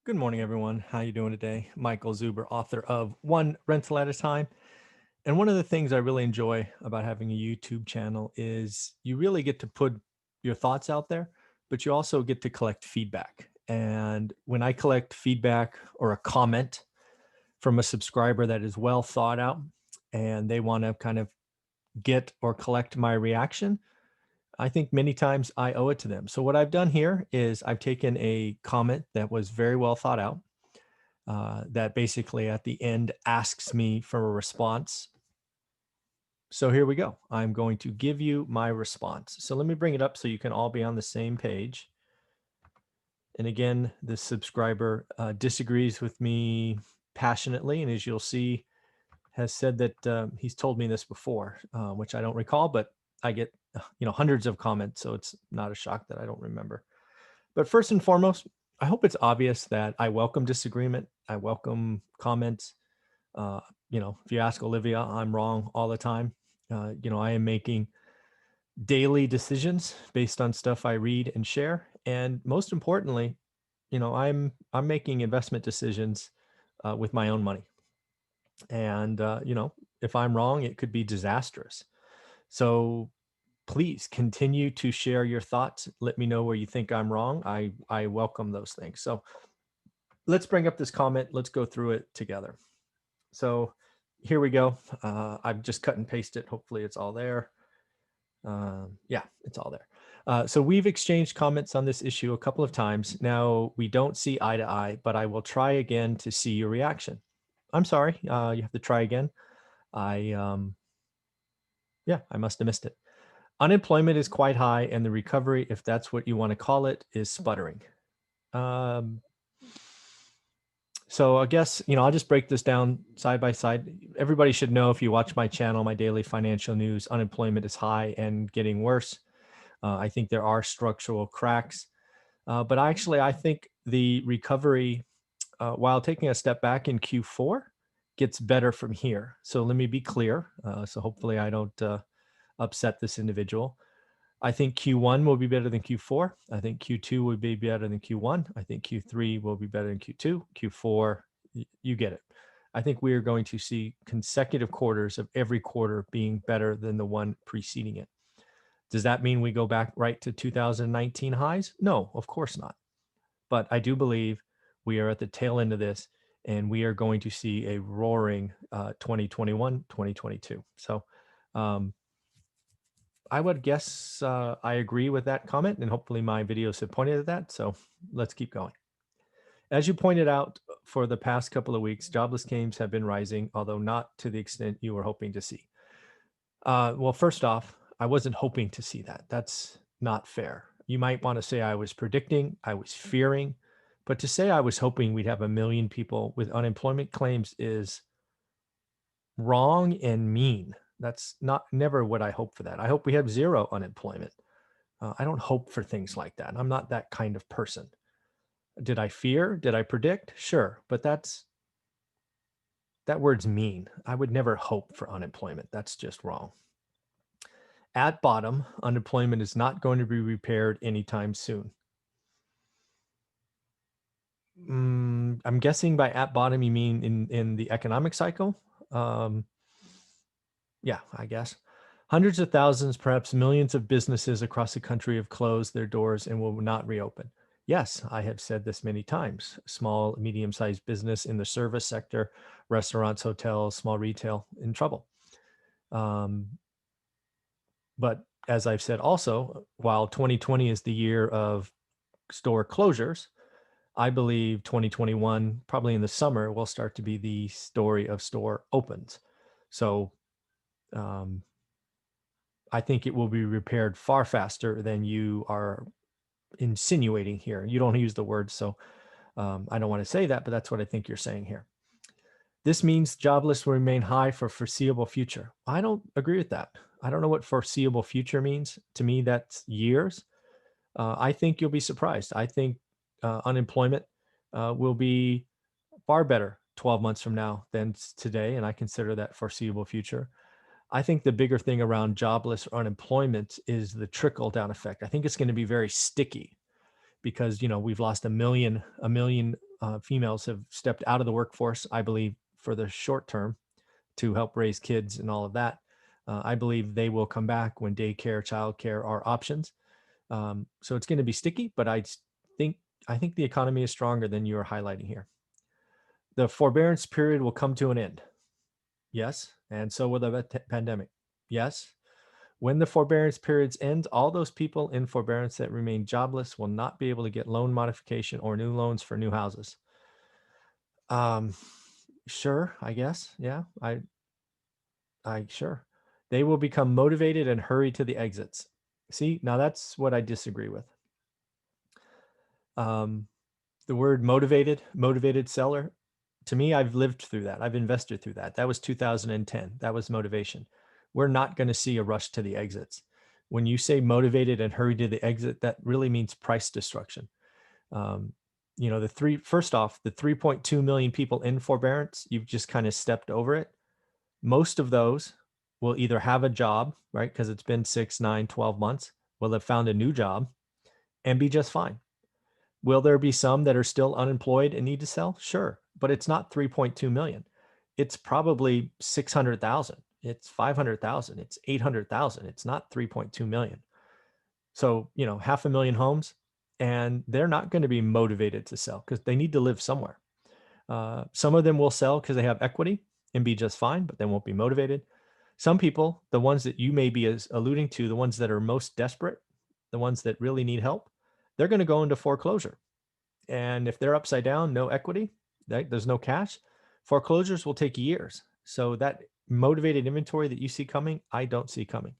Good morning, everyone. How you doing today? Michael Zuber, author of One Rental at a Time. And one of the things I really enjoy about having a YouTube channel is you really get to put your thoughts out there, but you also get to collect feedback. And when I collect feedback or a comment from a subscriber that is well thought out and they want to kind of get or collect my reaction, I think many times I owe it to them. So what I've done here is I've taken a comment that was very well thought out that basically at the end asks me for a response. So here we go. I'm going to give you my response. So let me bring it up so you can all be on the same page. And again, the subscriber disagrees with me passionately. And as you'll see, has said that he's told me this before, which I don't recall, but I get hundreds of comments. So it's not a shock that I don't remember. But first and foremost, I hope it's obvious that I welcome disagreement. I welcome comments. Uh, if you ask Olivia, I'm wrong all the time. I am making daily decisions based on stuff I read and share. And most importantly, I'm making investment decisions with my own money. And if I'm wrong, it could be disastrous. So please continue to share your thoughts. Let me know where you think I'm wrong. I welcome those things. So let's bring up this comment. Let's go through it together. So here we go. I've just cut and pasted. Hopefully it's all there. Yeah, it's all there. So we've exchanged comments on this issue a couple of times. Now we don't see eye to eye, but I will try again to see your reaction. I'm sorry. You have to try again. Yeah, I must have missed it. Unemployment is quite high and the recovery, if that's what you want to call it, is sputtering. So I guess, I'll just break this down side by side. Everybody should know, if you watch my channel, my daily financial news, unemployment is high and getting worse. I think there are structural cracks. But actually, I think the recovery, while taking a step back in Q4, gets better from here. So let me be clear. So hopefully I don't upset this individual. I think Q1 will be better than Q4. I think Q2 will be better than Q1. I think Q3 will be better than Q2. Q4, you get it. I think we are going to see consecutive quarters of every quarter being better than the one preceding it. Does that mean we go back right to 2019 highs? No, of course not. But I do believe we are at the tail end of this and we are going to see a roaring 2021, 2022. So I would guess I agree with that comment, and hopefully my videos have pointed at that. So let's keep going. As you pointed out, for the past couple of weeks, jobless claims have been rising, although not to the extent you were hoping to see. Well, first off, I wasn't hoping to see that. That's not fair. You might want to say I was predicting, I was fearing, but to say I was hoping we'd have 1 million people with unemployment claims is wrong and mean. That's never what I hope for that. I hope we have zero unemployment. I don't hope for things like that. I'm not that kind of person. Did I fear? Did I predict? Sure. But that word's mean. I would never hope for unemployment. That's just wrong. At bottom, unemployment is not going to be repaired anytime soon. I'm guessing by at bottom, you mean in the economic cycle? Yeah, I guess. Hundreds of thousands, perhaps millions of businesses across the country have closed their doors and will not reopen. Yes, I have said this many times. Small, medium-sized business in the service sector, restaurants, hotels, small retail, in trouble. But as I've said also, while 2020 is the year of store closures, I believe 2021, probably in the summer, will start to be the story of store opens. So I think it will be repaired far faster than you are insinuating here. You don't use the word, so I don't want to say that, but that's what I think you're saying here. This means jobless will remain high for foreseeable future. I don't agree with that. I don't know what foreseeable future means. To me, that's years. I think you'll be surprised. I think unemployment will be far better 12 months from now than today, and I consider that foreseeable future. I think the bigger thing around jobless or unemployment is the trickle down effect. I think it's going to be very sticky. because, we've lost a million females have stepped out of the workforce, I believe, for the short term to help raise kids and all of that. I believe they will come back when daycare, childcare are options. So it's going to be sticky, but think I think the economy is stronger than you are highlighting here. The forbearance period will come to an end. Yes. And so will the pandemic. Yes. When the forbearance periods end, all those people in forbearance that remain jobless will not be able to get loan modification or new loans for new houses. Sure, I guess. Yeah, I sure. They will become motivated and hurry to the exits. See, now that's what I disagree with. The word motivated seller, to me, I've lived through that. I've invested through that. That was 2010. That was motivation. We're not going to see a rush to the exits. When you say motivated and hurry to the exit, that really means price destruction. First off, the 3.2 million people in forbearance, you've just kind of stepped over it. Most of those will either have a job, right? Because it's been 6, 9, 12 months, will have found a new job and be just fine. Will there be some that are still unemployed and need to sell? Sure. But it's not 3.2 million. It's probably 600,000. It's 500,000. It's 800,000. It's not 3.2 million. So, 500,000 homes, and they're not going to be motivated to sell because they need to live somewhere. Some of them will sell because they have equity and be just fine, but they won't be motivated. Some people, the ones that you may be alluding to, the ones that are most desperate, the ones that really need help, they're going to go into foreclosure. And if they're upside down, no equity, there's no cash, foreclosures will take years. So that motivated inventory that you see coming, I don't see coming.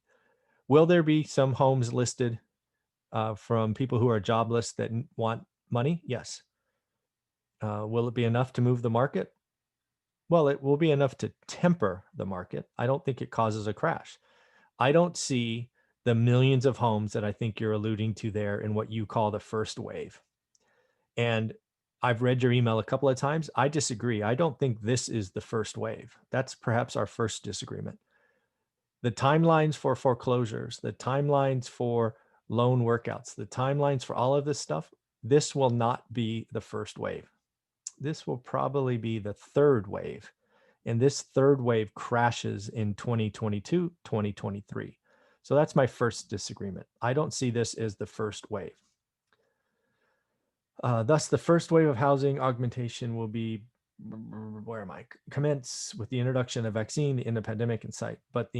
Will there be some homes listed from people who are jobless that want money? Yes. Will it be enough to move the market? Well, it will be enough to temper the market. I don't think it causes a crash. I don't see the millions of homes that I think you're alluding to there in what you call the first wave. And I've read your email a couple of times. I disagree. I don't think this is the first wave. That's perhaps our first disagreement. The timelines for foreclosures, the timelines for loan workouts, the timelines for all of this stuff, this will not be the first wave. This will probably be the third wave. And this third wave crashes in 2022, 2023. So that's my first disagreement. I don't see this as the first wave. Thus, the first wave of housing augmentation will be, commence with the introduction of vaccine in the pandemic in sight. But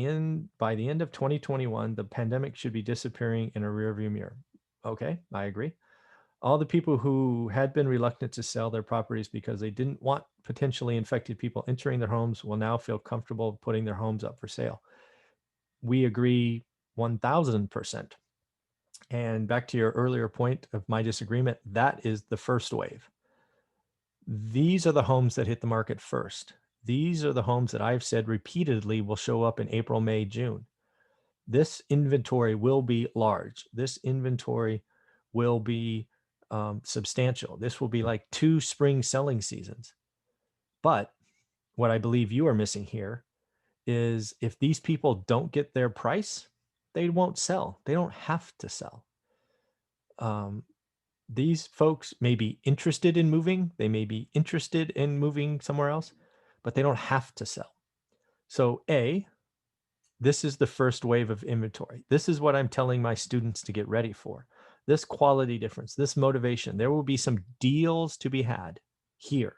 by the end of 2021, the pandemic should be disappearing in a rearview mirror. Okay, I agree. All the people who had been reluctant to sell their properties because they didn't want potentially infected people entering their homes will now feel comfortable putting their homes up for sale. We agree 1000%. And back to your earlier point of my disagreement, that is the first wave. These are the homes that hit the market first. These are the homes that I've said repeatedly will show up in April, May, June. This inventory will be large. This inventory will be substantial. This will be like 2 spring selling seasons. But what I believe you are missing here is if these people don't get their price, they won't sell. They don't have to sell. These folks may be interested in moving. They may be interested in moving somewhere else, but they don't have to sell. So this is the first wave of inventory. This is what I'm telling my students to get ready for. This quality difference, this motivation, there will be some deals to be had here.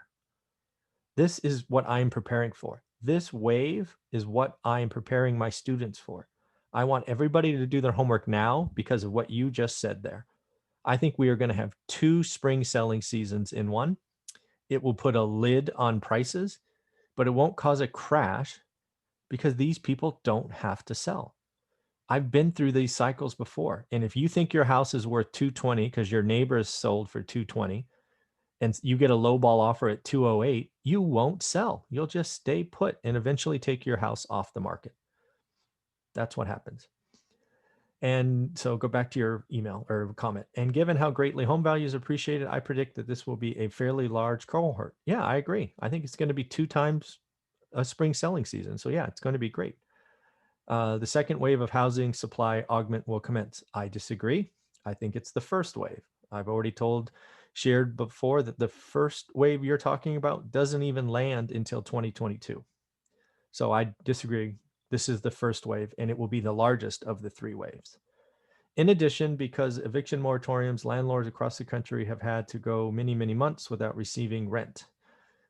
This is what I'm preparing for. This wave is what I am preparing my students for. I want everybody to do their homework now because of what you just said there. I think we are going to have 2 spring selling seasons in one. It will put a lid on prices, but it won't cause a crash because these people don't have to sell. I've been through these cycles before. And if you think your house is worth 220 because your neighbor is sold for 220 and you get a low ball offer at 208, you won't sell. You'll just stay put and eventually take your house off the market. That's what happens. And so go back to your email or comment. And given how greatly home values appreciated, I predict that this will be a fairly large cohort. Yeah, I agree. I think it's going to be 2 times a spring selling season. So yeah, it's going to be great. The second wave of housing supply augment will commence. I disagree. I think it's the first wave. I've already shared before that the first wave you're talking about doesn't even land until 2022. So I disagree. This is the first wave, and it will be the largest of the 3 waves. In addition, because eviction moratoriums, landlords across the country have had to go many, many months without receiving rent.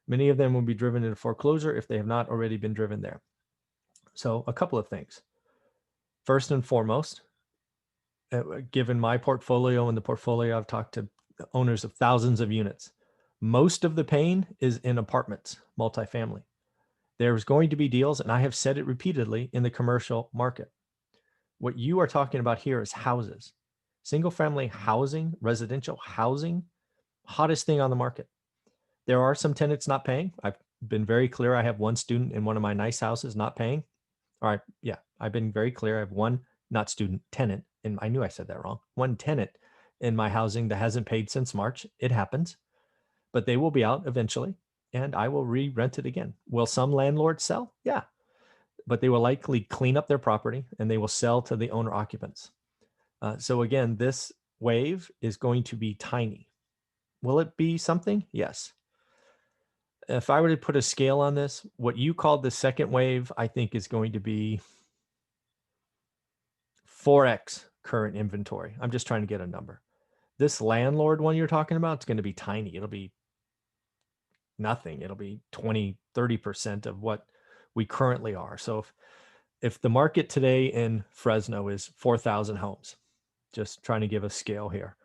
Many of them will be driven into foreclosure if they have not already been driven there. So a couple of things. First and foremost, given my portfolio and the portfolio I've talked to owners of thousands of units, most of the pain is in apartments, multifamily. There's going to be deals, and I have said it repeatedly, in the commercial market. What you are talking about here is houses. Single family housing, residential housing, hottest thing on the market. There are some tenants not paying. I've been very clear. I have one student in one of my nice houses not paying. All right. Yeah, I've been very clear. I have one not student, tenant, and I knew I said that wrong. One tenant in my housing that hasn't paid since March. It happens, but they will be out eventually, and I will re-rent it again. Will some landlords sell? Yeah, but they will likely clean up their property and they will sell to the owner occupants. So again, this wave is going to be tiny. Will it be something? Yes. If I were to put a scale on this, what you called the second wave, I think is going to be 4x current inventory. I'm just trying to get a number. This landlord one you're talking about, it's going to be tiny. It'll be nothing. It'll be 20, 30% of what we currently are. So if the market today in Fresno is 4,000 homes, just trying to give a scale here,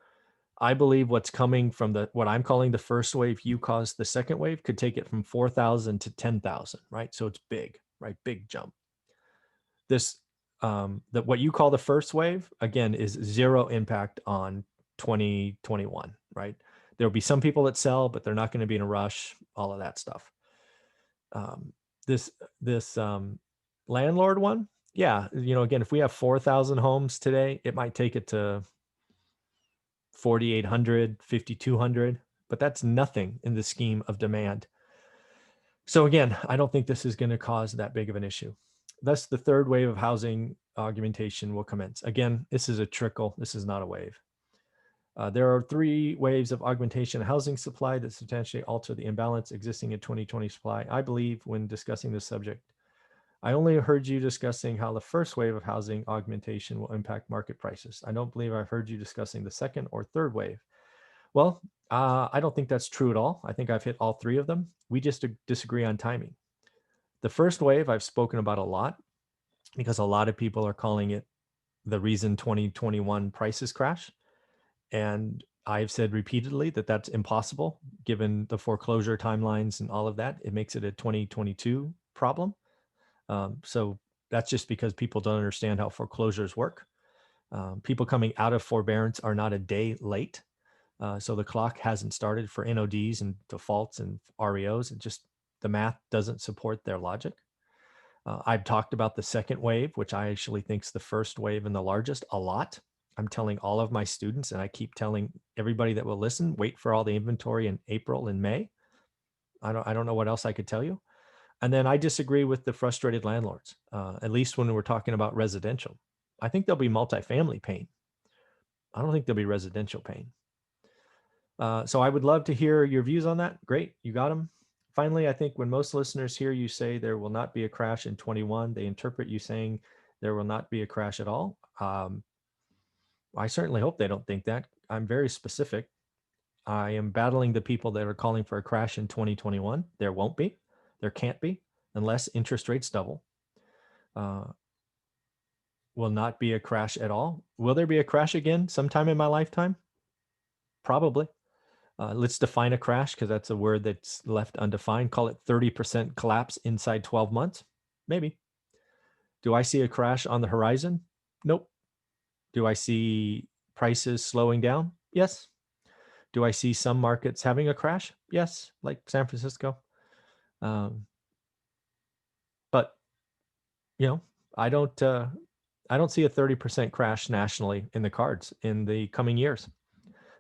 I believe what's coming from what I'm calling the first wave, you caused the second wave, could take it from 4,000 to 10,000, right? So it's big, right? Big jump. This, what you call the first wave, again, is zero impact on 2021, right? There'll be some people that sell, but they're not going to be in a rush, all of that stuff. This landlord one, yeah, again, if we have 4,000 homes today, it might take it to 4,800, 5,200, but that's nothing in the scheme of demand. So again, I don't think this is going to cause that big of an issue. Thus, the third wave of housing augmentation will commence. Again, this is a trickle. This is not a wave. There are 3 waves of augmentation housing supply that substantially alter the imbalance existing in 2020 supply. I believe when discussing this subject, I only heard you discussing how the first wave of housing augmentation will impact market prices. I don't believe I've heard you discussing the second or third wave. Well, I don't think that's true at all. I think I've hit all 3 of them. We just disagree on timing. The first wave I've spoken about a lot because a lot of people are calling it the reason 2021 prices crash. And I've said repeatedly that that's impossible given the foreclosure timelines and all of that. It makes it a 2022 problem. So that's just because people don't understand how foreclosures work. People coming out of forbearance are not a day late. So the clock hasn't started for NODs and defaults and REOs. The math doesn't support their logic. I've talked about the second wave, which I actually think is the first wave and the largest, a lot. I'm telling all of my students, and I keep telling everybody that will listen, wait for all the inventory in April and May. I don't know what else I could tell you. And then I disagree with the frustrated landlords, at least when we're talking about residential. I think there'll be multifamily pain. I don't think there'll be residential pain. So I would love to hear your views on that. Great, you got them. Finally, I think when most listeners hear you say there will not be a crash in 21, they interpret you saying there will not be a crash at all. I certainly hope they don't think that. I'm very specific. I am battling the people that are calling for a crash in 2021. There won't be. There can't be unless interest rates double. Will not be a crash at all. Will there be a crash again sometime in my lifetime? Probably. Let's define a crash because that's a word that's left undefined. Call it 30% collapse inside 12 months. Maybe. Do I see a crash on the horizon? Nope. Do I see prices slowing down? Yes. Do I see some markets having a crash? Yes, like San Francisco. But I don't see a 30% crash nationally in the cards in the coming years.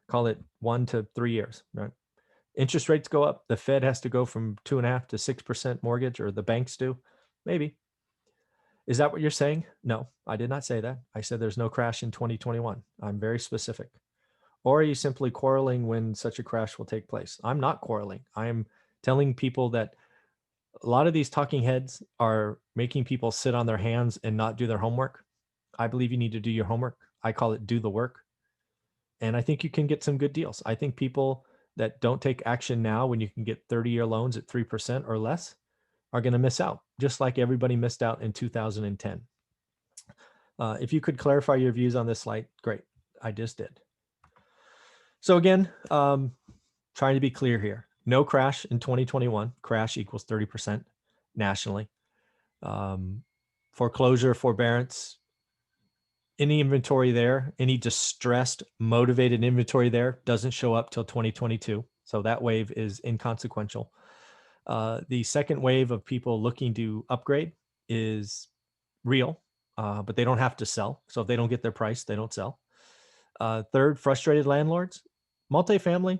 Call it 1 to 3 years. Right? Interest rates go up. The Fed has to go from 2.5% to 6% mortgage, or the banks do. Maybe. Is that what you're saying? No, I did not say that. I said there's no crash in 2021. I'm very specific. Or are you simply quarreling when such a crash will take place? I'm not quarreling. I am telling people that a lot of these talking heads are making people sit on their hands and not do their homework. I believe you need to do your homework. I call it do the work. And I think you can get some good deals. I think people that don't take action now when you can get 30-year loans at 3% or less are going to miss out, just like everybody missed out in 2010. If you could clarify your views on this slide, great. I just did. So again, trying to be clear here. No crash in 2021. Crash equals 30% nationally. Foreclosure, forbearance, any inventory there, any distressed, motivated inventory there doesn't show up till 2022. So that wave is inconsequential. The second wave of people looking to upgrade is real, but they don't have to sell. So if they don't get their price, they don't sell. Third, frustrated landlords. Multifamily,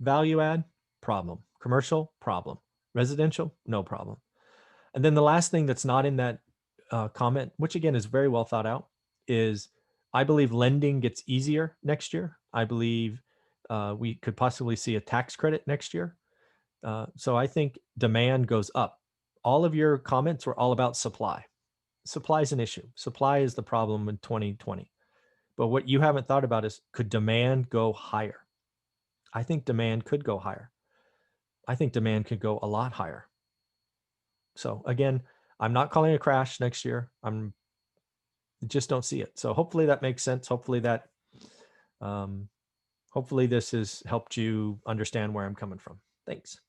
value add, problem. Commercial, problem. Residential, no problem. And then the last thing that's not in that comment, which again is very well thought out, is I believe lending gets easier next year. I believe we could possibly see a tax credit next year. So I think demand goes up. All of your comments were all about supply. Supply is an issue. Supply is the problem in 2020. But what you haven't thought about is, could demand go higher? I think demand could go higher. I think demand could go a lot higher. So again, I'm not calling a crash next year. I'm just don't see it. So hopefully that makes sense. Hopefully that, hopefully this has helped you understand where I'm coming from. Thanks.